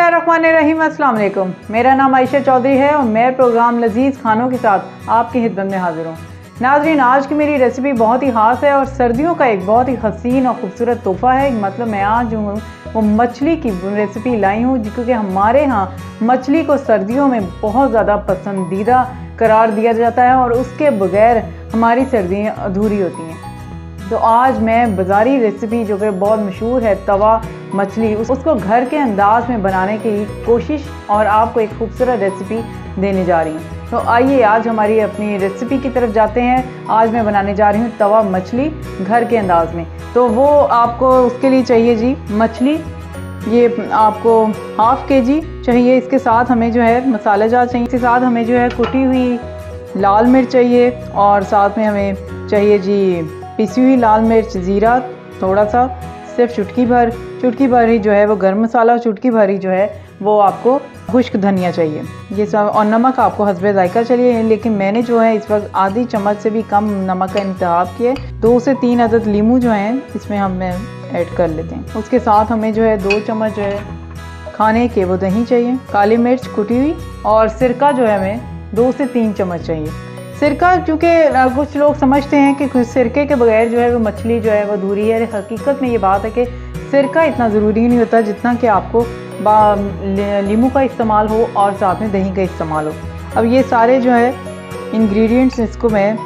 बिस्मिल्लाहिर्रहमानिर्रहीम। अस्सलाम वालेकुम। मेरा नाम आयशा चौधरी है और मैं प्रोग्राम लजीज खानों के साथ आपकी खिदमत में हाजिर हूँ। नाज़रीन, आज की मेरी रेसिपी बहुत ही ख़ास है और सर्दियों का एक बहुत ही हसीन और ख़ूबसूरत तोहफ़ा है। मतलब मैं आज जो हूँ वो मछली की रेसिपी लाई हूँ, क्योंकि हमारे यहाँ मछली को सर्दियों में बहुत ज़्यादा पसंदीदा करार दिया जाता है और उसके बगैर हमारी सर्दियाँ अधूरी होती हैं। तो आज मैं बाज़ारी रेसिपी जो कि बहुत मशहूर है, तवा मछली, उसको घर के अंदाज में बनाने की कोशिश और आपको एक खूबसूरत रेसिपी देने जा रही हूँ। तो आइए आज हमारी अपनी रेसिपी की तरफ जाते हैं। आज मैं बनाने जा रही हूँ तवा मछली घर के अंदाज में। तो वो आपको उसके लिए चाहिए जी मछली, ये आपको हाफ़ केजी चाहिए। इसके साथ हमें जो है मसाला जार चाहिए। इसके साथ हमें जो है कुटी हुई लाल मिर्च चाहिए और साथ में हमें चाहिए जी पिसी हुई लाल मिर्च, ज़ीरा थोड़ा सा, सिर्फ चुटकी भर ही जो है वो गरम मसाला, चुटकी भर ही जो है वो आपको खुश्क धनिया चाहिए, ये सब। और नमक आपको हस्बे ज़ायका चाहिए, लेकिन मैंने जो है इस वक्त आधी चम्मच से भी कम नमक का इंतखाब किया है। 2 से 3 अदद लीमू जो हैं इसमें हम ऐड कर लेते हैं। उसके साथ हमें जो है 2 चम्मच जो है खाने के वो दही चाहिए, काली मिर्च कुटी हुई, और सिरका जो है हमें 2 से 3 चम्मच चाहिए। सिरका, क्योंकि कुछ लोग समझते हैं कि सिरके के बगैर जो है वो मछली जो है वो अधूरी है। हकीकत में ये बात है कि सिरका इतना ज़रूरी नहीं होता जितना कि आपको नींबू का इस्तेमाल हो और साथ में दही का इस्तेमाल हो। अब ये सारे जो है इंग्रेडिएंट्स इसको मैं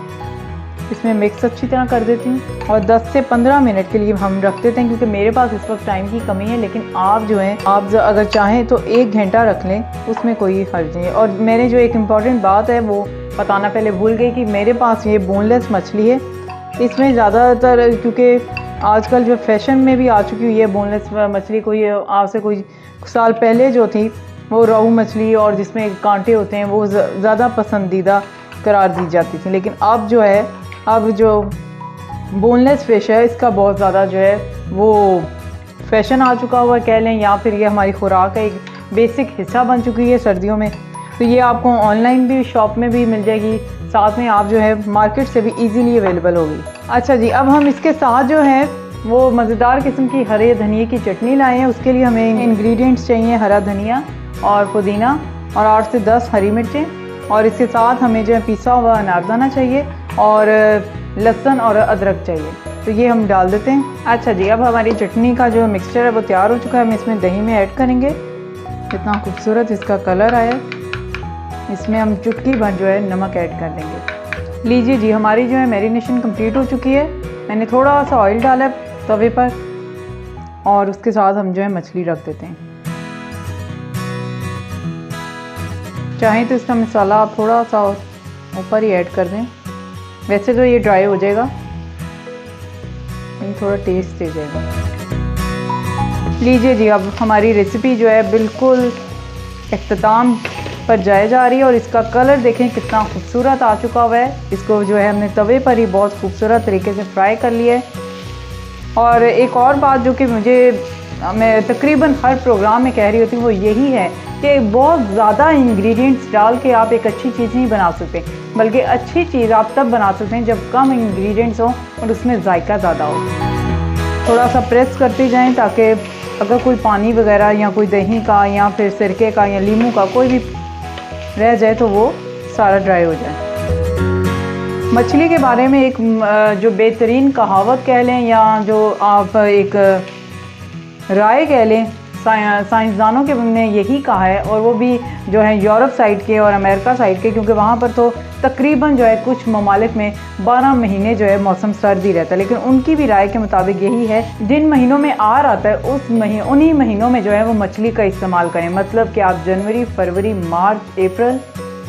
इसमें मिक्स अच्छी तरह कर देती हूँ और 10 से 15 मिनट के लिए हम रख देते हैं, क्योंकि मेरे पास इस वक्त टाइम की कमी है। लेकिन आप जो है आप अगर चाहें तो 1 घंटा रख लें, उसमें कोई हर्ज नहीं है। और मैंने जो एक इम्पॉर्टेंट बात है वो बताना पहले भूल गई कि मेरे पास ये बोनलेस मछली है। इसमें ज़्यादातर, क्योंकि आजकल जो फैशन में भी आ चुकी हुई है बोनलेस मछली, कोई आज से कोई साल पहले जो थी वो रोहू मछली और जिसमें कांटे होते हैं वो ज़्यादा पसंदीदा करार दी जाती थी। लेकिन अब जो है अब जो बोनलेस फ़िश है इसका बहुत ज़्यादा जो है वो फैशन आ चुका हुआ कह लें, या फिर ये हमारी खुराक का एक बेसिक हिस्सा बन चुकी है सर्दियों में। तो ये आपको ऑनलाइन भी शॉप में भी मिल जाएगी, साथ में आप जो है मार्केट से भी इजीली अवेलेबल होगी। अच्छा जी, अब हम इसके साथ जो है वो मज़ेदार किस्म की हरे धनिए की चटनी लाए हैं। उसके लिए हमें इंग्रेडिएंट्स चाहिए हरा धनिया और पुदीना और 8 से 10 हरी मिर्चें, और इसके साथ हमें जो है पिसा हुआ अनारदाना चाहिए और लहसुन और अदरक चाहिए। तो ये हम डाल देते हैं। अच्छा जी, अब हमारी चटनी का जो मिक्सचर है वो तैयार हो चुका है। हम इसमें दही में ऐड करेंगे। कितना खूबसूरत इसका कलर आया। इसमें हम चुटकी भर जो है नमक ऐड कर देंगे। लीजिए जी, हमारी जो है मैरिनेशन कंप्लीट हो चुकी है। मैंने थोड़ा सा ऑयल डाला है तवे पर और उसके साथ हम जो है मछली रख देते हैं। चाहें तो इसका मसाला आप थोड़ा सा ऊपर ही ऐड कर दें, वैसे तो ये ड्राई हो जाएगा, लेकिन थोड़ा टेस्ट दे जाएगा। लीजिए जी, अब हमारी रेसिपी जो है बिल्कुल इख्तिताम पर जाए जा रही है और इसका कलर देखें कितना खूबसूरत आ चुका हुआ है। इसको जो है हमने तवे पर ही बहुत खूबसूरत तरीके से फ्राई कर लिया है। और एक और बात जो कि मैं तकरीबन हर प्रोग्राम में कह रही होती हूँ वो यही है कि बहुत ज़्यादा इंग्रेडिएंट्स डाल के आप एक अच्छी चीज़ नहीं बना सकते, बल्कि अच्छी चीज़ आप तब बना सकते हैं जब कम इंग्रेडिएंट्स हों और उसमें जायका ज़्यादा हो। थोड़ा सा प्रेस करते जाएं ताकि अगर कोई पानी वगैरह या कोई दही का या फिर सिरके का या लीमू का कोई भी रह जाए तो वो सारा ड्राई हो जाए। मछली के बारे में एक जो बेहतरीन कहावत कह लें या जो आप एक राय कह लें, साइंसदानों के ने यही कहा है, और वो भी जो है यूरोप साइड के और अमेरिका साइड के, क्योंकि वहाँ पर तो तकरीबन जो है कुछ ममालिक में 12 महीने जो है मौसम सर्द ही रहता है। लेकिन उनकी भी राय के मुताबिक यही है, जिन महीनों में आर आता है उन्हीं महीनों में जो है वो मछली का इस्तेमाल करें। मतलब कि आप जनवरी, फरवरी, मार्च, अप्रैल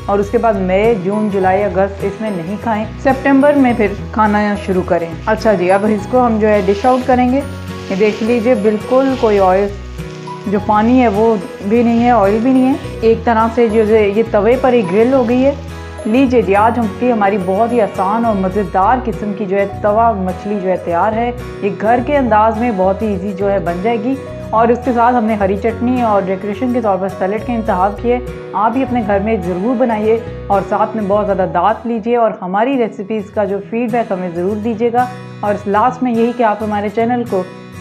और उसके बाद मई, जून, जुलाई, अगस्त इसमें नहीं खाएं। सितंबर में फिर खाना शुरू करें। अच्छा जी, अब इसको हम जो है डिश आउट करेंगे। ये देख लीजिए, बिल्कुल कोई ऑयल, जो पानी है वो भी नहीं है, ऑयल भी नहीं है, एक तरह से जो ये तवे पर ही ग्रिल हो गई है। लीजिए जी, आज हमारी बहुत ही आसान और मज़ेदार किस्म की जो है तवा मछली जो है तैयार है। ये घर के अंदाज में बहुत ही इजी जो है बन जाएगी। और उसके साथ हमने हरी चटनी और डेकोरेशन के तौर पर सैलेड का इंतखाब किए। आप भी अपने घर में ज़रूर बनाइए और साथ में बहुत ज़्यादा दात लीजिए और हमारी रेसिपीज़ का जो फीडबैक हमें ज़रूर दीजिएगा। और लास्ट में यही कि आप हमारे चैनल को